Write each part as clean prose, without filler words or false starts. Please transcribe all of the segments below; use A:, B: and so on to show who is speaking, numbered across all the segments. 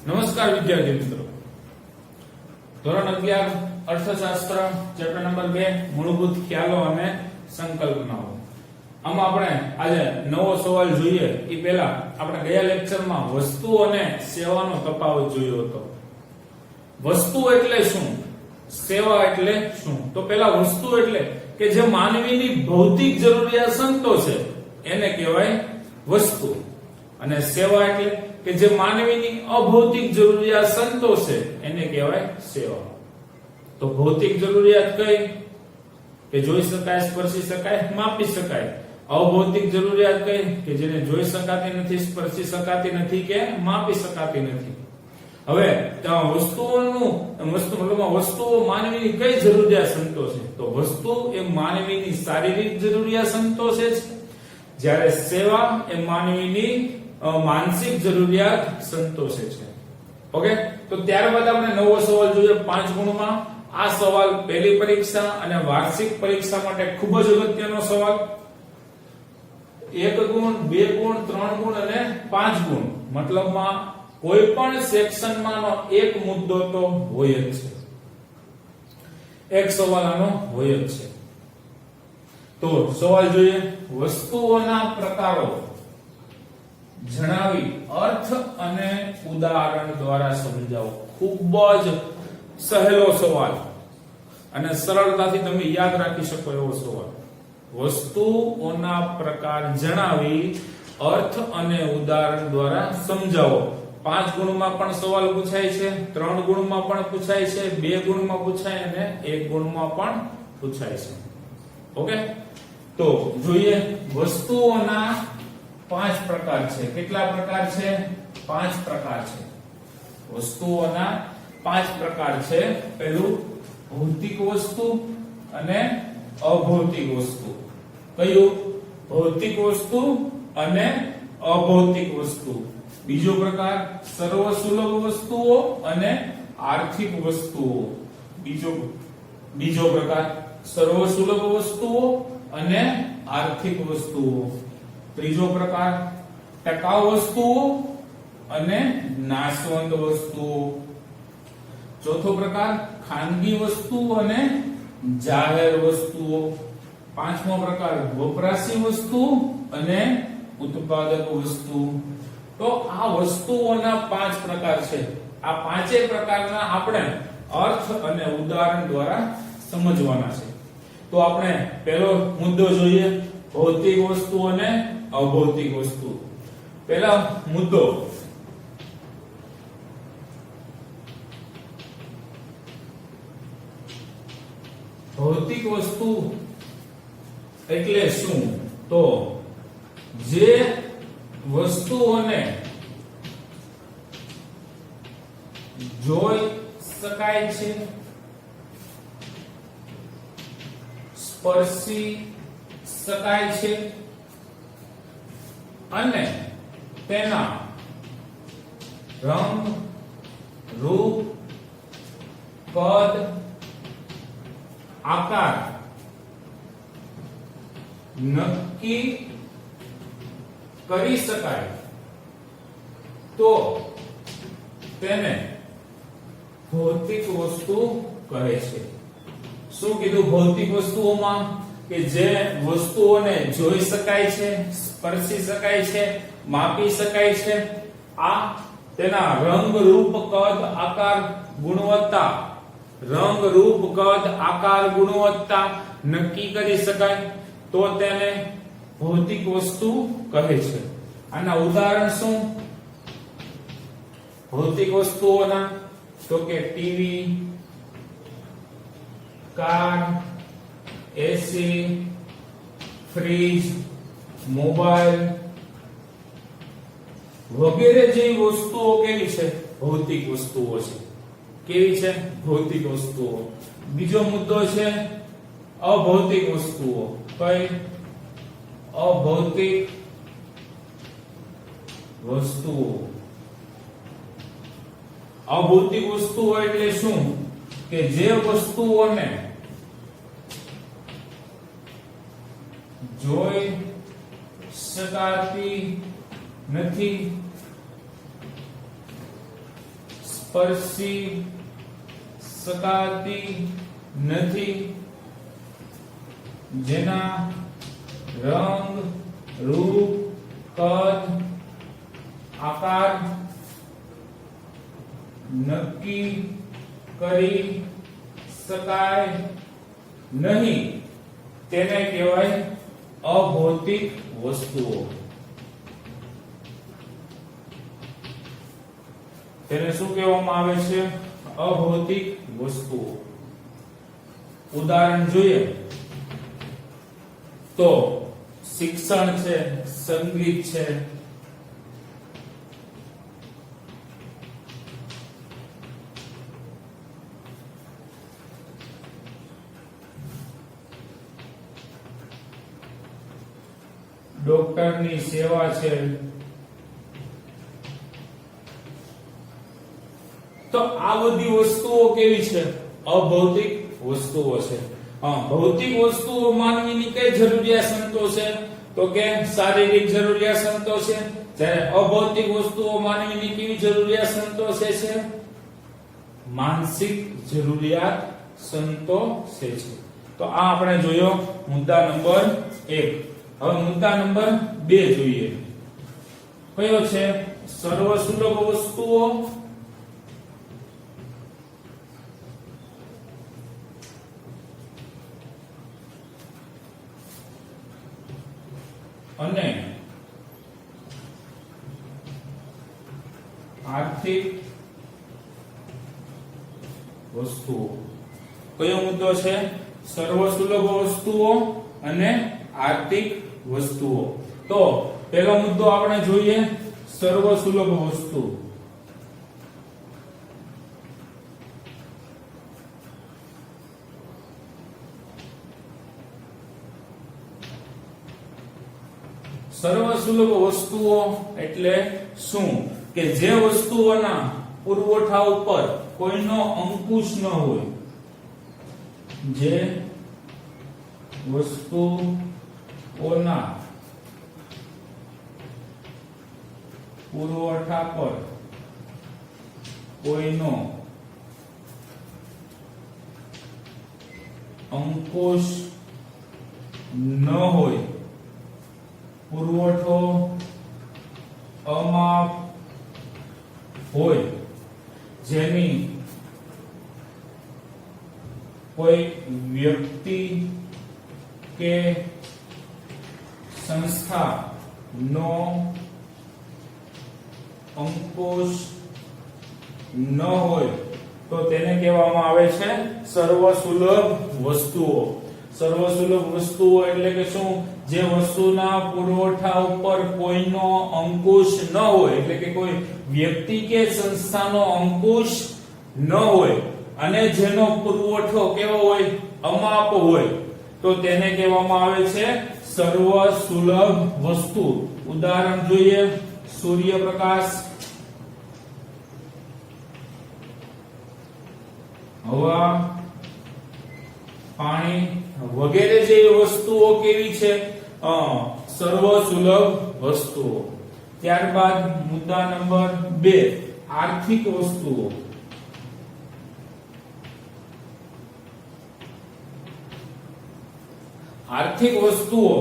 A: નમસ્કાર વિદ્યાર્થી મિત્રો, ધોરણ 11 અર્થશાસ્ત્ર ચેપ્ટર નંબર 2 મૂળભૂત ખ્યાલો અને સંકલ્પનાઓ. આમાં આપણે આજે નવો સવાલ જોઈએ એ પહેલા આપણે ગયા લેક્ચરમાં વસ્તુ અને સેવાનો તફાવત જોયો હતો. વસ્તુ એટલે શું, સેવા એટલે શું? તો પહેલા વસ્તુ એટલે કે જે માનવીની ભૌતિક જરૂરિયાત સંતોષે એને કહેવાય વસ્તુ, અને સેવા એટલે કે જે માનવીની અભૌતિક જરૂરિયાત સંતોષે એને કહેવાય સેવા. તો ભૌતિક જરૂરિયાત કઈ? કે જોઈ શકાય, સ્પર્શી શકાય, માપી શકાય. અભૌતિક જરૂરિયાત કઈ? કે જેને જોઈ શકાતી નથી, સ્પર્શી શકાતી નથી કે માપી શકાતી નથી. હવે વસ્તુઓ માનવીની કઈ જરૂરિયાત સંતોષે? તો વસ્તુ એ માનવીની શારીરિક જરૂરિયાત સંતોષે છે, જ્યારે સેવા એ માનવીની માનસિક જરૂરિયાત સંતોષે છે. ઓકે, તો ત્યારબાદ આપણે નવો સવાલ જોઈએ 5 ગુણમાં. આ સવાલ પહેલી પરીક્ષા અને વાર્ષિક પરીક્ષા માટે ખૂબ જ અગત્યનો સવાલ. 1 ગુણ, 2 ગુણ, 3 ગુણ અને 5 ગુણ, મતલબમાં કોઈ પણ સેક્શનમાંનો એક મુદ્દો તો હોય જ છે, એક સવાલ આનો હોય જ છે. તો સવાલ જોઈએ. વસ્તુઓના પ્રકારો જણાવી અર્થ અને ઉદાહરણ દ્વારા સમજાવો. ખૂબ જ સહેલો સવાલ અને સરળતાથી તમે યાદ રાખી શકો એવો સવાલ. વસ્તુઓના પ્રકાર જણાવી અર્થ અને ઉદાહરણ દ્વારા સમજાવો. 5 ગુણમાં પણ સવાલ પૂછાય છે, 3 ગુણમાં પણ પૂછાય છે, 2 ગુણમાં પૂછાય અને 1 ગુણમાં પણ પૂછાય છે. ઓકે, તો જોઈએ. વસ્તુઓના 5 પ્રકાર છે. કેટલા પ્રકાર છે? 5 પ્રકાર છે. વસ્તુઓના 5 પ્રકાર છે. પહેલું ભૌતિક વસ્તુ અને અભૌતિક વસ્તુ. કયું? ભૌતિક વસ્તુ અને અભૌતિક વસ્તુ. બીજો પ્રકાર સર્વસુલભ વસ્તુઓ અને આર્થિક વસ્તુઓ. બીજો પ્રકાર સર્વસુલભ વસ્તુઓ અને આર્થિક વસ્તુઓ. ત્રીજો પ્રકાર ટકાઉ વસ્તુઓ અને નાશવંત વસ્તુઓ. ચોથો પ્રકાર ખાનગી વસ્તુઓ અને જાહેર વસ્તુઓ. પાંચમો પ્રકાર વપરાશી વસ્તુ અને ઉત્પાદક વસ્તુ. તો આ વસ્તુઓના 5 પ્રકાર છે. આ પાંચેય પ્રકારના આપણે અર્થ અને ઉદાહરણ દ્વારા સમજવાના છે. તો આપણે પહેલો મુદ્દો જોઈએ, ભૌતિક વસ્તુ અને અભૌતિક વસ્તુ. પહેલા મુદ્દો. ભૌતિક વસ્તુ એટલે શું? તો જે વસ્તુઓને જોઈ શકાય છે, સ્પર્શી શકાય છે અને તેના રંગ, રૂપ, કદ, આકાર નક્કી કરી શકાય તો તેને ભૌતિક વસ્તુ કહે છે. શું કીધું? ભૌતિક વસ્તુઓમાં કે જે વસ્તુઓને જોઈ શકાય છે, સ્પર્શી શકાય છે, માપી શકાય છે. આ તેના રંગ, રૂપ, કદ, આકાર, ગુણવત્તા, રંગ, રૂપ, કદ, આકાર, ગુણવત્તા નક્કી કરી શકાય તો તેને ભૌતિક વસ્તુ કહે છે. આના ઉદાહરણ શું ભૌતિક વસ્તુઓના? તો કે ટીવી, કાર, એસી, ફ્રીજ, મોબાઈલ વગેરે જેવી વસ્તુઓ કેવી છે? ભૌતિક વસ્તુઓ છે. કેવી છે? ભૌતિક વસ્તુઓ. બીજો મુદ્દો છે અભૌતિક વસ્તુઓ. કઈ? અભૌતિક વસ્તુઓ. અભૌતિક વસ્તુઓ એટલે શું? કે જે વસ્તુઓને જોઈ શકાતી નથી, સ્પર્શી શકાતી નથી, જેના રંગ, રૂપ, કદ, આકાર નક્કી કરી શકાય નહીં, તેને કહેવાય અભૌતિક વસ્તુઓ. તેને શું કહેવામાં આવે છે? અભૌતિક વસ્તુઓ. ઉદાહરણ જોઈએ તો શિક્ષણ છે, સંગીત છે, ડોક્ટરની સેવા છે. તો આ બધી વસ્તુઓ કેવી છે? અભૌતિક વસ્તુઓ છે. ભૌતિક વસ્તુઓ માનવીની કઈ જરૂરિયાત સંતોષે? તો કે શારીરિક જરૂરિયાત સંતોષે. જ્યારે અભૌતિક વસ્તુઓ માનવીની કેવી જરૂરિયાત સંતોષે છે? માનસિક જરૂરિયાત સંતોષે છે. તો આ આપણે જોયો મુદ્દા નંબર 1. હવે મુદ્દા નંબર 2 જોઈએ. કયો છે? સર્વસુલભ વસ્તુઓ અને આર્થિક વસ્તુઓ. કયો મુદ્દો છે? સર્વસુલભ વસ્તુઓ અને આર્થિક વસ્તુઓ. તો પહેલો મુદ્દો આપણે જોઈએ સર્વસુલભ વસ્તુ. સર્વસુલભ વસ્તુઓ એટલે શું? કે જે વસ્તુઓના પુરવઠા ઉપર કોઈનો અંકુશ ન હોય. જે વસ્તુઓના પુરવઠા પર કોઈનો અંકુશ ન હોય, પુરવઠો અમાપ હોય, જેની કોઈ વ્યક્તિ કે સંસ્થા નો અંકુશ ન હોય, તો તેને કહેવામાં આવે છે સર્વસુલભ વસ્તુઓ. સર્વસુલભ વસ્તુઓ એટલે કે શું? જે વસ્તુના પુરવઠા ઉપર કોઈનો અંકુશ ન હોય, એટલે કે કોઈ વ્યક્તિ કે સંસ્થાનો અંકુશ ન હોય અને જેનો પુરવઠો કેવો હોય? અમાપ હોય, તો તેને કહેવામાં આવે છે સર્વસુલભ વસ્તુ. ઉદાહરણ જોઈએ સૂર્યપ્રકાશ, હવા, પાણી વગેરે જેવી વસ્તુઓ કેવી છે? સર્વસુલભ વસ્તુઓ. ત્યારબાદ મુદ્દા નંબર 2 આર્થિક વસ્તુઓ. આર્થિક વસ્તુઓ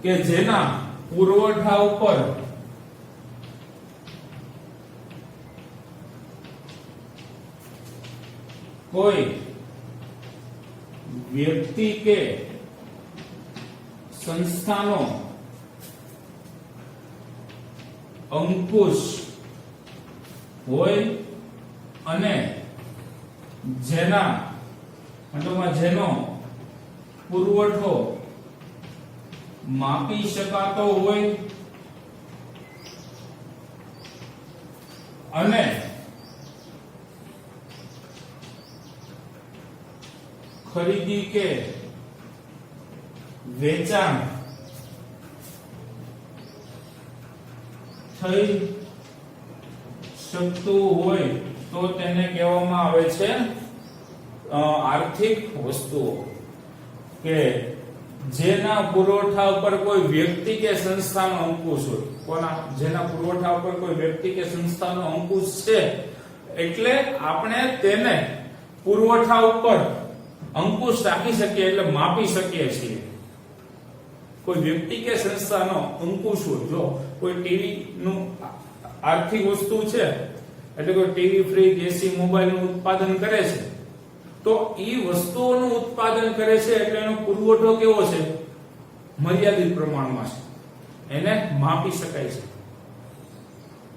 A: કે જેના પુરવઠા ઉપર કોઈ વ્યક્તિ કે સંસ્થાનો અંકુશ હોય અને જેનો પુરવઠો માપી શકાતો હોય અને ખરીદી કે વેચાણ થઈ શકતું હોય, તો તેને કહેવામાં આવે છે આર્થિક વસ્તુઓ. કે જેના પુરવઠા ઉપર કોઈ વ્યક્તિ કે સંસ્થાનો અંકુશ હોય. જેના પુરવઠા ઉપર કોઈ વ્યક્તિ કે સંસ્થાનો અંકુશ છે, એટલે આપણે તેને પુરવઠા ઉપર અંકુશ રાખી શકીએ એટલે માપી શકીએ છીએ. કોઈ વ્યક્તિ કે સંસ્થાનો અંકુશ હોય, જો કોઈ ટીવી નું આર્થિક વસ્તુ છે એટલે કોઈ ટીવી, ફ્રીજ, એસી, મોબાઈલ નું ઉત્પાદન કરે છે તો ઈ વસ્તુઓનું ઉત્પાદન કરે છે એટલે એનો પુરવઠો કેવો છે? મર્યાદિત પ્રમાણમાં છે. એને માપી શકાય છે.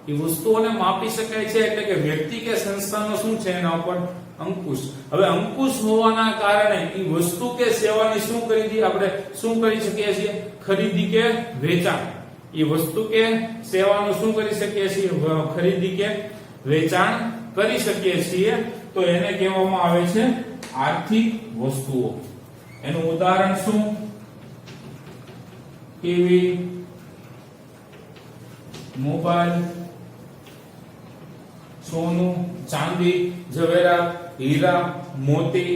A: એ વસ્તુઓને માપી શકાય છે એટલે કે વ્યક્તિ કે સંસ્થાનો શું છે એના ઉપર અંકુશ. હવે અંકુશ હોવાના કારણે એ વસ્તુ કે સેવાની શું ખરીદી આપણે શું કરી શકીએ છીએ? ખરીદી કે વેચાણ. એ વસ્તુ કે સેવાનું શું કરી શકીએ છીએ? ખરીદી કે વેચાણ કરી શકીએ છીએ. તો એને કહેવામાં આવે છે આર્થિક વસ્તુઓ. એનું ઉદાહરણ શું? ટીવી, મોબાઈલ, સોનું, ચાંદી, ઝવેરાત, હીરા, મોતી,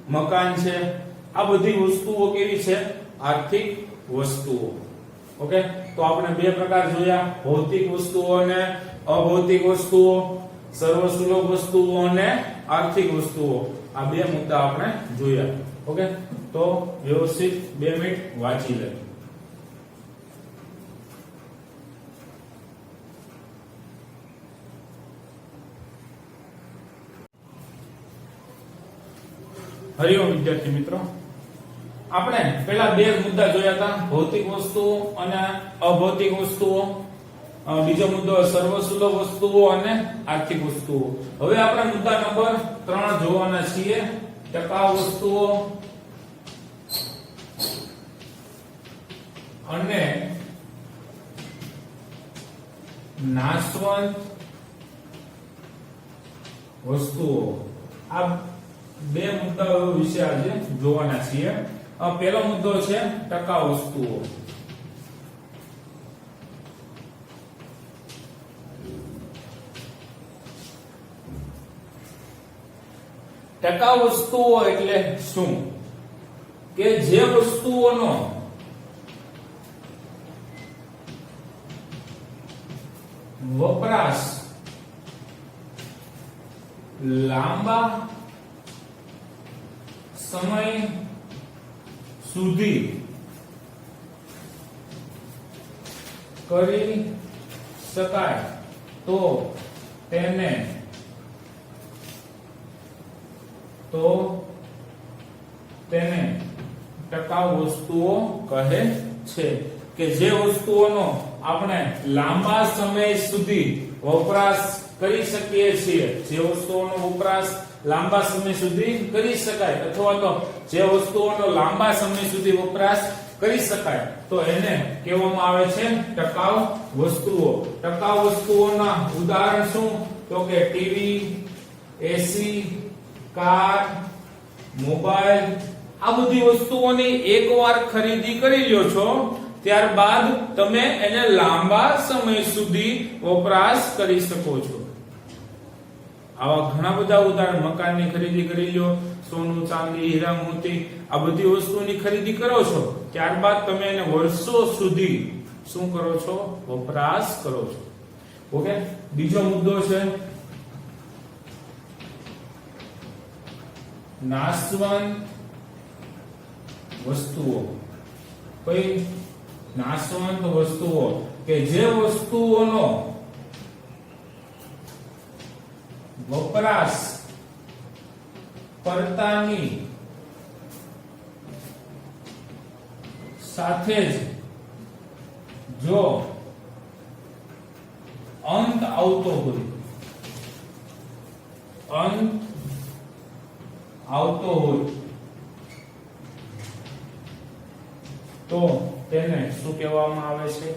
A: મકાન છે. આ બધી વસ્તુઓ કેવી છે? આર્થિક વસ્તુઓ. ઓકે, તો આપણે બે પ્રકાર જોયા, ભૌતિક વસ્તુઓ અને અભૌતિક વસ્તુઓ, સર્વસુલભ વસ્તુઓ અને આર્થિક વસ્તુઓ. આ બે મુદ્દા આપણે જોયા. ઓકે, તો વ્યવસ્થિત 2 મિનિટ વાંચી લે. હરિઓમ વિદ્યાર્થી મિત્રો, આપણે પહેલા બે મુદ્દા જોયા હતા, ભૌતિક વસ્તુઓ અને અભૌતિક વસ્તુઓ. બીજો મુદ્દો સર્વસુલભ વસ્તુઓ અને આર્થિક વસ્તુઓ. હવે આપણે મુદ્દા નંબર 3 જોવાના છીએ, ટકાઉ વસ્તુઓ અને નાશવંત વસ્તુઓ. આ બે મુદ્દાઓ વિશે આજે જોવાના છીએ. પહેલો મુદ્દો છે ટકાઉ વસ્તુઓ. ટકાઉ વસ્તુઓ એટલે શું? કે જે વસ્તુઓનો વપરાશ લાંબા સમય સુધી કરી શકાય તો તેને ટકાઉ વસ્તુઓ કહે છે. કે જે વસ્તુઓનો આપણે લાંબા સમય સુધી વપરાશ કરી શકીએ છીએ, જે વસ્તુઓનો વપરાશ લાંબા સમય સુધી કરી શકાય અથવા તો જે વસ્તુઓનો લાંબા સમય સુધી વપરાશ કરી શકાય તો એને કહેવામાં આવે છે ટકાઉ વસ્તુઓ. ટકાઉ વસ્તુઓના ઉદાહરણ શું? તો કે ટીવી, એસી, કાર, મોબાઈલ. આ બધી વસ્તુઓની એકવાર ખરીદી કરી લ્યો છો ત્યારબાદ તમે એને લાંબા સમય સુધી વપરાશ કરી શકો છો. આવા ઘણા બધા ઉદાહરણ, મકાનની ખરીદી કરી લ્યો, સોનું, ચાંદી, હીરા, મોતી, આ બધી વસ્તુની ખરીદી કરો છો ત્યારબાદ તમે એને વર્ષો સુધી શું કરો છો? વપરાશ કરો છો. ઓકે, બીજો મુદ્દો છે નાશવંત વસ્તુઓ. કઈ નાશવંત વસ્તુઓ? કે જે વસ્તુઓનો વપરાશ કરતાની સાથે જ જો અંત આવતો હોય, તો તેને શું કહેવામાં આવે છે?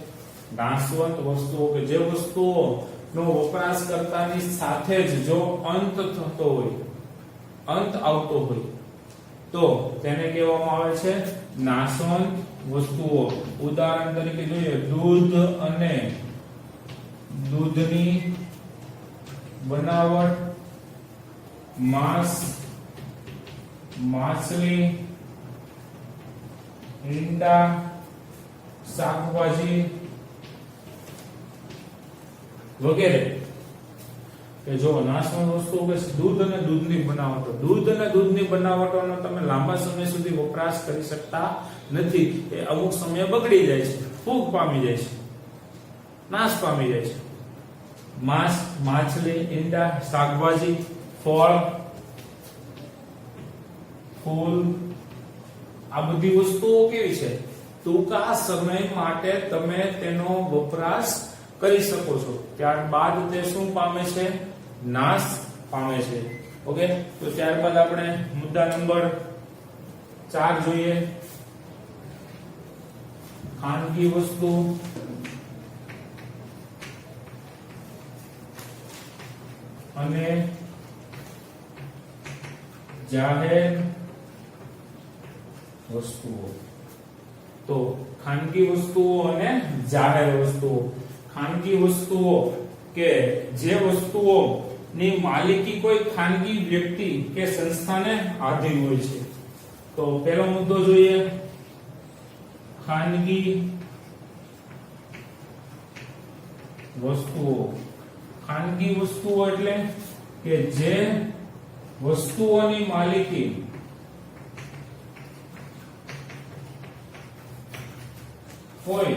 A: નાશવંત વસ્તુઓ. કે જે વસ્તુઓ નો વપરાશ કરતાની સાથે જ જો અંત થતો હોય, અંત આવતો હોય તો તેને કહેવામાં આવે છે નાશવંત વસ્તુઓ. ઉદાહરણ તરીકે જોઈએ, દૂધ અને દૂધની બનાવટ, માંસ, માછલી, ઈંડા, શાકભાજી વગેરે. કે જો નાશવંત વસ્તુઓ કે દૂધ અને દૂધની બનાવટો, દૂધ અને દૂધની બનાવટોનો તમે લાંબા સમય સુધી વપરાશ કરી શકતા નથી. એ અમુક સમયે બગડી જાય છે, ફૂગ પામી જાય છે, નાશ પામી જાય છે. માંસ, માછલી, ઈંડા, શાકભાજી, ફળ, ફૂલ, આ બધી વસ્તુઓ કેવી છે? ટૂંકા સમય માટે તમે તેનો વપરાશ કરી શકો છો. ત્યારબાદ તે શું પામે છે? નાશ પામે છે. ઓકે, તો ત્યારબાદ આપણે મુદ્દા નંબર 4 જોઈએ. ખાનગી વસ્તુ અને જાહેર વસ્તુઓ. તો ખાનગી વસ્તુઓ અને જાહેર વસ્તુઓ. ખાનગી વસ્તુઓ કે જે વસ્તુઓ ની માલિકી કોઈ ખાનગી વ્યક્તિ કે સંસ્થાને આધીન હોય છે. તો પહેલો મુદ્દો જોઈએ, ખાનગી વસ્તુઓ. ખાનગી વસ્તુઓ એટલે કે જે વસ્તુઓની માલિકી કોઈ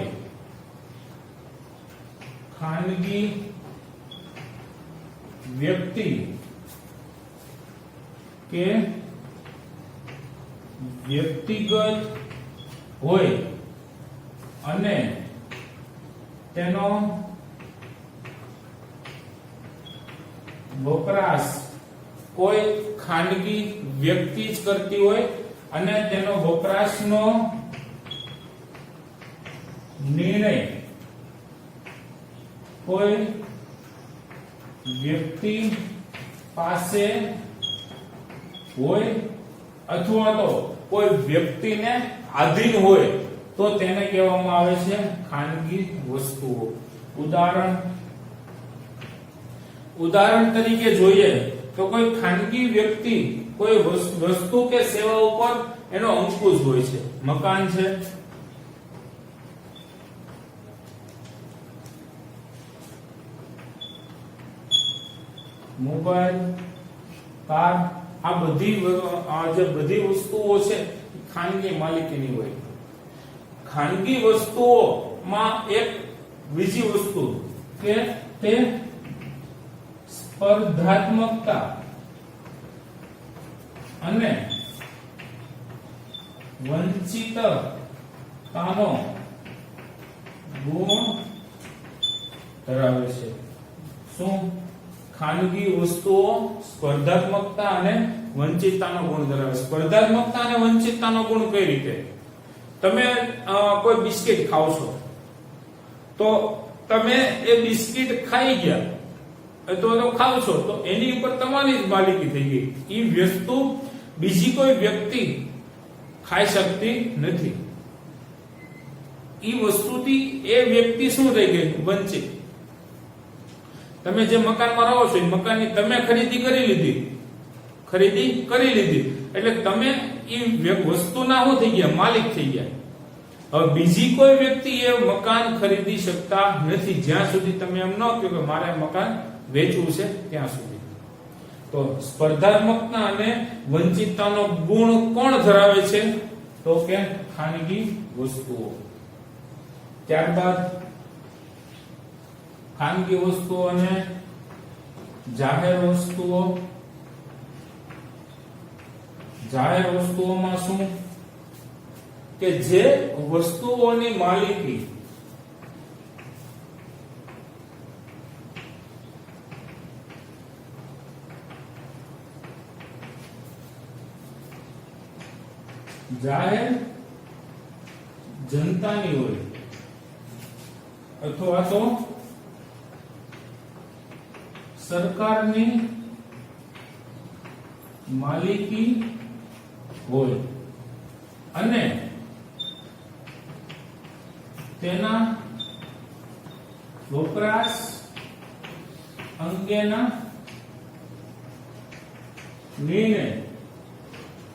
A: ખાનગી વ્યક્તિ કે વ્યક્તિગત હોય અને તેનો વપરાશ કોઈ ખાનગી વ્યક્તિ જ કરતી હોય અને તેનો વપરાશનો નિર્ણય કોઈ વ્યક્તિ પાસે હોય અથવા તો કોઈ વ્યક્તિને આધીન હોય તો તેને કહેવામાં આવે છે ખાનગી વસ્તુઓ. ઉદાહરણ તરીકે જોઈએ તો કોઈ ખાનગી વ્યક્તિ કોઈ વસ્તુ કે સેવા ઉપર એનો અંકુશ હોય છે. મકાન છે, મોબાઈલ, કાર, આ બધી વસ્તુઓ છે ખાનગી માલિકીની હોય. ખાનગી વસ્તુઓમાં એક બીજી વસ્તુ કે તે સ્પર્ધાત્મકતા અને વંચિતતાનો ગુણ ધરાવે છે. શું? ખાનગી વસ્તુઓ સ્પર્ધાત્મકતા અને વંચિતતાનો ગુણ ધરાવે છે. સ્પર્ધાત્મકતા અને વંચિતતાનો ગુણ કઈ રીતે? તમે કોઈ બિસ્કિટ ખાવ છો તો તમે એ બિસ્કિટ ખાઈ ગયા તો ખાવ છો તો એની ઉપર તમારી જ માલિકી થઈ ગઈ. એ વસ્તુ બીજી કોઈ વ્યક્તિ ખાઈ શકતી નથી. એ વસ્તુથી એ વ્યક્તિ શું થઈ ગઈ? વંચિત. તમે જે મકાનમાં રહો છો એ મકાનની તમે ખરીદી કરી લીધી એટલે તમે એ વસ્તુના શું થઈ ગયા? માલિક થઈ ગયા. હવે બીજી કોઈ વ્યક્તિ એ મકાન ખરીદી શકતા નથી જ્યાં સુધી તમે એમ ન કહો કે મારે મકાન વેચવું છે ત્યાં સુધી. તો સ્પર્ધાત્મકતા અને વંચિતતાનો ગુણ કોણ ધરાવે છે? તો કે ખાનગી વસ્તુઓ. ત્યારબાદ ખાનગી વસ્તુઓ અને જાહેર વસ્તુઓ. જાહેર વસ્તુઓમાં શું? કે જે વસ્તુઓની માલિકી જાહેર જનતાની હોય અથવા તો સરકારની માલિકી હોય અને તેના વપરાશ અંગેના નિર્ણય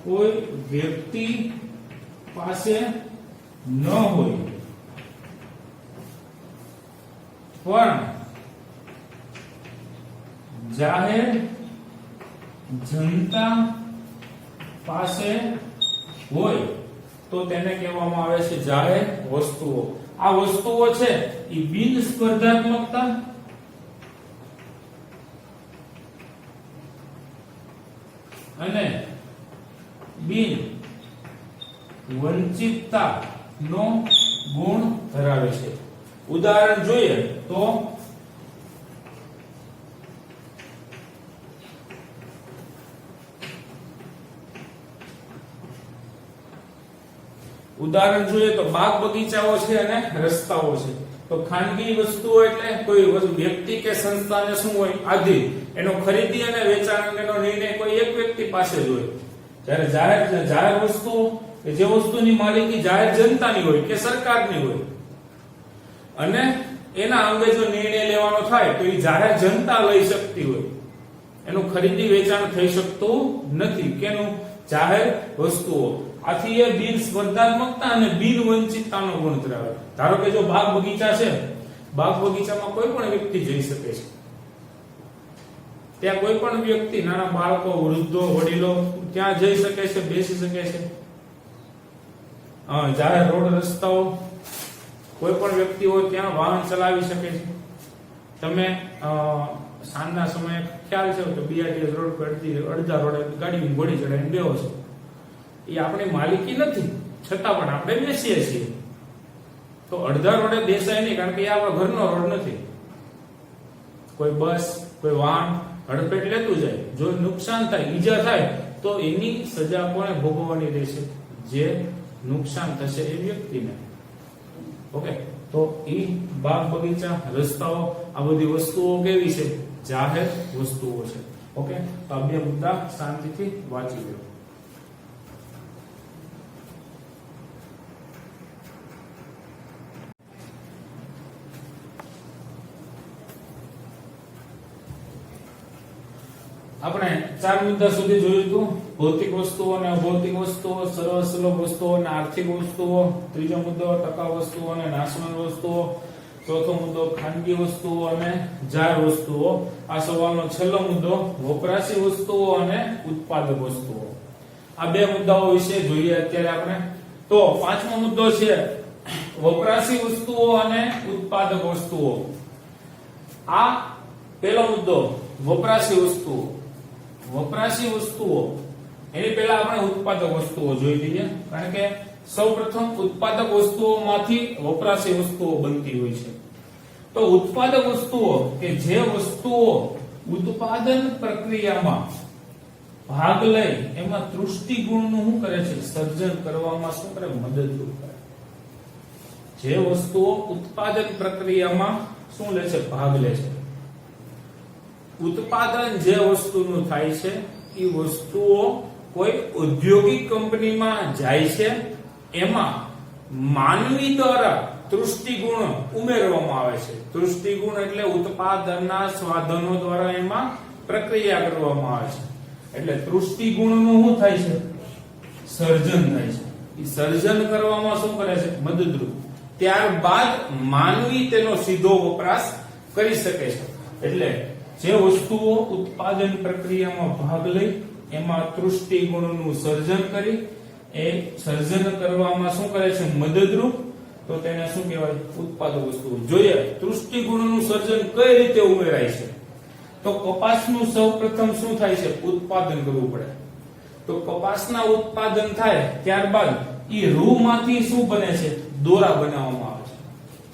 A: કોઈ વ્યક્તિ પાસે ન હોય પણ જાહેર જનતા પાસે હોય તો તેને કહેવામાં આવે છે જાહેર વસ્તુઓ. આ વસ્તુઓ છે એ બિન સ્પર્ધાત્મકતા અને બિન વંચિતતા નો ગુણ ધરાવે છે. ઉદાહરણ જોઈએ તો બાગ બગીચાઓ છે અને રસ્તાઓ છે. તો ખાનગી વસ્તુઓ એટલે કોઈ વ્યક્તિ કે સંસ્થાને શું હોય આધીન, એનો ખરીદી અને વેચાણ અંગેનો નિર્ણય કોઈ એક વ્યક્તિ પાસે જ હોય. જ્યારે જાહેર વસ્તુઓ કે જે વસ્તુની માલિકી જાહેર જનતાની હોય કે સરકારની હોય અને એના અંગે જો નિર્ણય લેવાનો થાય તો એ જાહેર જનતા લઈ શકતી હોય, એનું ખરીદી વેચાણ થઈ શકતું નથી. કેનું? જાહેર વસ્તુઓ. આથી એ બિન સ્પર્ધાત્મકતા અને બિન વંચિતતાનો ગુણ ધરાવે. ધારો કે જો બાગ બગીચા છે, બાગ બગીચામાં કોઈ પણ વ્યક્તિ જઈ શકે છે. ત્યાં કોઈ પણ વ્યક્તિ, નાના બાળકો, વૃદ્ધો, વડીલો ત્યાં જઈ શકે છે, બેસી શકે છે. જાહેર રોડ રસ્તાઓ, કોઈ પણ વ્યક્તિઓ ત્યાં વાહન ચલાવી શકે છે. તમે સાંજના સમયે ખ્યાલ છે તો બીઆરટીએસ રોડ પર અડધા રોડે ગાડી ઘોડી ચડાવીને બેહો છો. એ આપણી માલિકી નથી, છતાં પણ આપણે બેસીએ છીએ. તો અડધા રોડે બેસાય નહીં, કારણ કે એ આપણા ઘરનો રોડ નથી. કોઈ બસ, કોઈ વાહન હડફેટ લેતું જાય, જો નુકસાન થાય, ઈજા થાય તો એની સજા કોને ભોગવવાની રહેશે? જે નુકસાન થશે એ વ્યક્તિને. ઓકે, તો ઈ બાગ બગીચા, રસ્તાઓ, આ બધી વસ્તુઓ કેવી છે? જાહેર વસ્તુઓ છે. ઓકે, તો આ બે મુદ્દા શાંતિથી વાંચી લો. આપણે 4 મુદ્દા સુધી જોયું હતું. ભૌતિક વસ્તુઓ અને અભૌતિક વસ્તુઓ, સર્વસુલભ વસ્તુઓ અને આર્થિક વસ્તુઓ. ત્રીજો મુદ્દો ટકાઉ વસ્તુઓ અને નાશવંત વસ્તુઓ. ચોથો મુદ્દો ખાનગી વસ્તુઓ અને જાહેર વસ્તુઓ. આ સવાલનો છેલ્લો મુદ્દો વપરાશી વસ્તુઓ અને ઉત્પાદક વસ્તુઓ. આ બે મુદ્દાઓ વિશે જોઈએ અત્યારે આપણે. તો પાંચમો મુદ્દો છે વપરાશી વસ્તુઓ અને ઉત્પાદક વસ્તુઓ. આ પહેલો મુદ્દો વપરાશી વસ્તુઓ. વપરાશી વસ્તુઓ એની પહેલા આપણે ઉત્પાદક વસ્તુઓ જોઈ લઈએ, કારણ કે સૌપ્રથમ ઉત્પાદક વસ્તુઓમાંથી વપરાશી વસ્તુઓ બનતી હોય છે. તો ઉત્પાદક વસ્તુઓ કે જે વસ્તુઓ ઉત્પાદન પ્રક્રિયામાં ભાગ લઈ એમાં તૃષ્ટિગુણનું શું કરે છે? સર્જન કરવામાં શું કરે? મદદરૂપ કરે. જે વસ્તુઓ ઉત્પાદન પ્રક્રિયામાં શું લે છે? ભાગ લે છે. ઉત્પાદન જે વસ્તુનું થાય છે એ વસ્તુઓ કોઈ ઔદ્યોગિક કંપનીમાં જાય છે, એમાં માનવી દ્વારા તૃષ્ટિગુણ ઉમેરવામાં આવે છે. તૃષ્ટિગુણ એટલે ઉત્પાદનના સાધનો દ્વારા એમાં પ્રક્રિયા કરવામાં આવે છે. એટલે તૃષ્ટિગુણનું શું થાય છે? સર્જન થાય છે. એ સર્જન કરવામાં શું કરે છે? મદદરૂપ. ત્યારબાદ માનવી તેનો સીધો વપરાશ કરી શકે છે. એટલે જે વસ્તુઓ ઉત્પાદન પ્રક્રિયામાં ભાગ લઈ એમાં તૃષ્ટિગુણનું સર્જન કરી એ સર્જન કરવામાં શું કરે છે? મદદરૂપ. તો તેને શું કહેવાય? ઉત્પાદક વસ્તુઓ. જોઈએ તૃષ્ટિગુણનું સર્જન કઈ રીતે ઉમેરાય છે. તો કપાસનું સૌપ્રથમ શું થાય છે? ઉત્પાદન કરવું પડે. તો કપાસના ઉત્પાદન થાય ત્યારબાદ એ રૂમાંથી શું બને છે? દોરા બનાવવામાં આવે છે.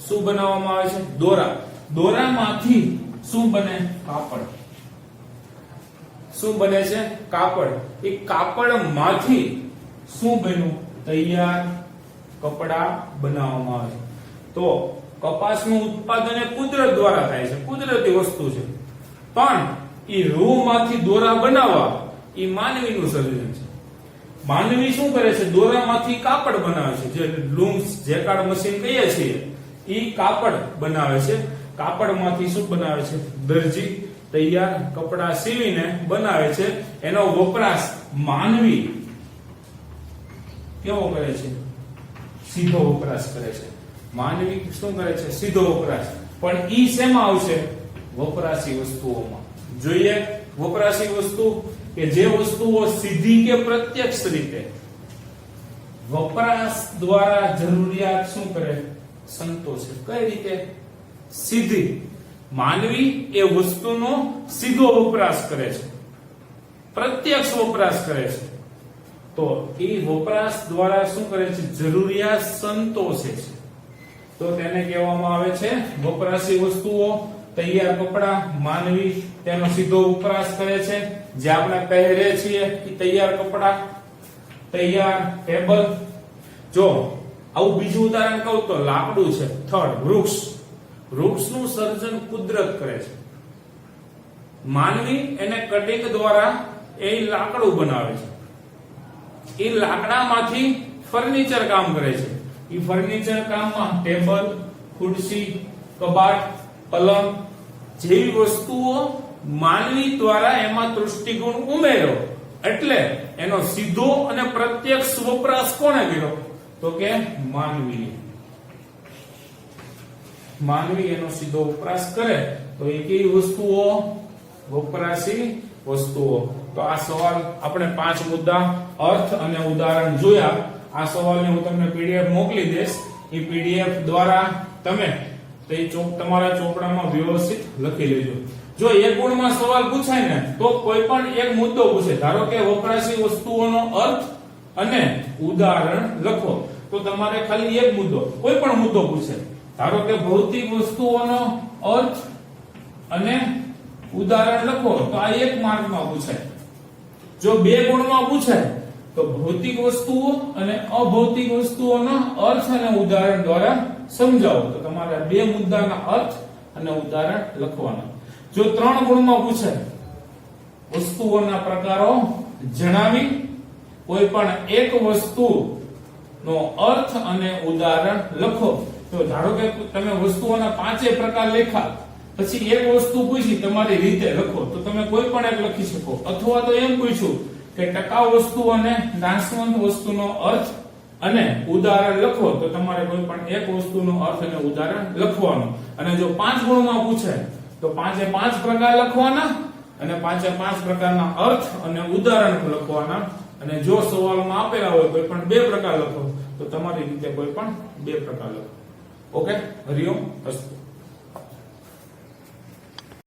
A: શું બનાવવામાં આવે છે? દોરા. દોરામાંથી શું બને? કાપડ. શું બને છે? કાપડ. એ કાપડમાંથી શું બન્યું? તૈયાર કપડા બનાવવામાં આવે છે. તો કપાસનું ઉત્પાદન એ કુદરત દ્વારા થાય છે, કુદરતી વસ્તુ છે. પણ એ રૂમાંથી દોરા બનાવવા એ માનવીનું સર્જન છે. માનવી શું કરે છે? દોરામાંથી કાપડ બનાવે છે. જે લૂમ્સ, જેકાર્ડ મશીન કહીએ છીએ એ કાપડ બનાવે છે. કાપડમાંથી શું બનાવે છે? દરજી તૈયાર કપડા સીવીને બનાવે છે. એનો વપરાશ માનવી કેવો કરે છે? સીધો વપરાશ કરે છે. માનવી શું કરે છે? સીધો વપરાશ. પણ ઈ શેમાં આવશે? વપરાશી વસ્તુઓમાં. જોઈએ વપરાશી વસ્તુ કે જે વસ્તુઓ સીધી કે પ્રત્યક્ષ રીતે વપરાશ દ્વારા જરૂરિયાત શું કરે સંતોષે કઈ રીતે સીધી માનવી એ વસ્તુનો સીધો વપરાશ કરે છે પ્રત્યક્ષ વપરાશ કરે છે તો એ વપરાશ દ્વારા શું કરે છે જરૂરિયાત સંતોષે છે તો તેને કહેવામાં આવે છે વપરાશી વસ્તુઓ તૈયાર કપડા માનવી તેનો સીધો વપરાશ કરે છે જે આપણે પહેરીએ છીએ એ તૈયાર કપડા તૈયાર ટેબલ જો આવું બીજું ઉદાહરણ કહું તો લાકડું છે થર્ડ વૃક્ષનું સર્જન કુદરત કરે છે માનવી એને કટિંગ દ્વારા એ લાકડું બનાવે છે એ લાકડામાંથી ફર્નિચર કામ કરે છે એ ફર્નિચર કામમાં ટેબલ ખુરશી કબાટ પલંગ જેવી વસ્તુઓ માનવી દ્વારા એમાં દૃષ્ટિકોણ ઉમેરો એટલે એનો સીધો અને પ્રત્યક્ષ વપરાશ કોણે કર્યો તો કે માનવી એનો સીધો વપરાશ કરે તો એ કેવી વસ્તુઓ વપરાશી વસ્તુઓ તો આ સવાલ આપણે 5 મુદ્દા અર્થ અને ઉદાહરણ જોયા આ સવાલને હું તમને પીડીએફ મોકલી દઈશ એ પીડીએફ દ્વારા તમે તે તમારા ચોપડામાં વ્યવસ્થિત લખી લેજો જો એક ગુણમાં સવાલ પૂછાય ને તો કોઈ પણ એક મુદ્દો પૂછે ધારો કે વપરાશી વસ્તુઓનો અર્થ અને ઉદાહરણ લખો તો તમારે ખાલી એક મુદ્દો કોઈ પણ મુદ્દો પૂછે ધારો કે ભૌતિક વસ્તુઓનો અર્થ અને ઉદાહરણ લખો તો આ 1 માર્કમાં પૂછાય જો 2 ગુણમાં પૂછાય તો ભૌતિક વસ્તુઓ અને અભૌતિક વસ્તુઓનો અર્થ અને ઉદાહરણ દ્વારા સમજાવો તો તમારે 2 મુદ્દાના અર્થ અને ઉદાહરણ લખવાના જો 3 ગુણમાં પૂછાય વસ્તુઓના પ્રકારો જણાવી કોઈ પણ એક વસ્તુનો અર્થ અને ઉદાહરણ લખો તો ધારો કે તમે વસ્તુઓના 5 પ્રકાર લખ્યા પછી એક વસ્તુ પૂછી તમારી રીતે લખો તો તમે કોઈ પણ એક લખી શકો અથવા તો એમ પૂછ્યું કે ટકાઉ વસ્તુ અને નાશવંત વસ્તુનો અર્થ અને ઉદાહરણ લખો તો તમારે કોઈ પણ એક વસ્તુનો અર્થ અને ઉદાહરણ લખવાનું અને જો 5 ગુણમાં પૂછે તો 5 પ્રકાર લખવાના અને 5 પ્રકારના અર્થ અને ઉદાહરણ લખવાના અને જો સવાલમાં આપેલા હોય કોઈ પણ 2 પ્રકાર લખો તો તમારી રીતે કોઈ પણ 2 પ્રકાર લખો ઓકે હરિઓમ અસ્તુ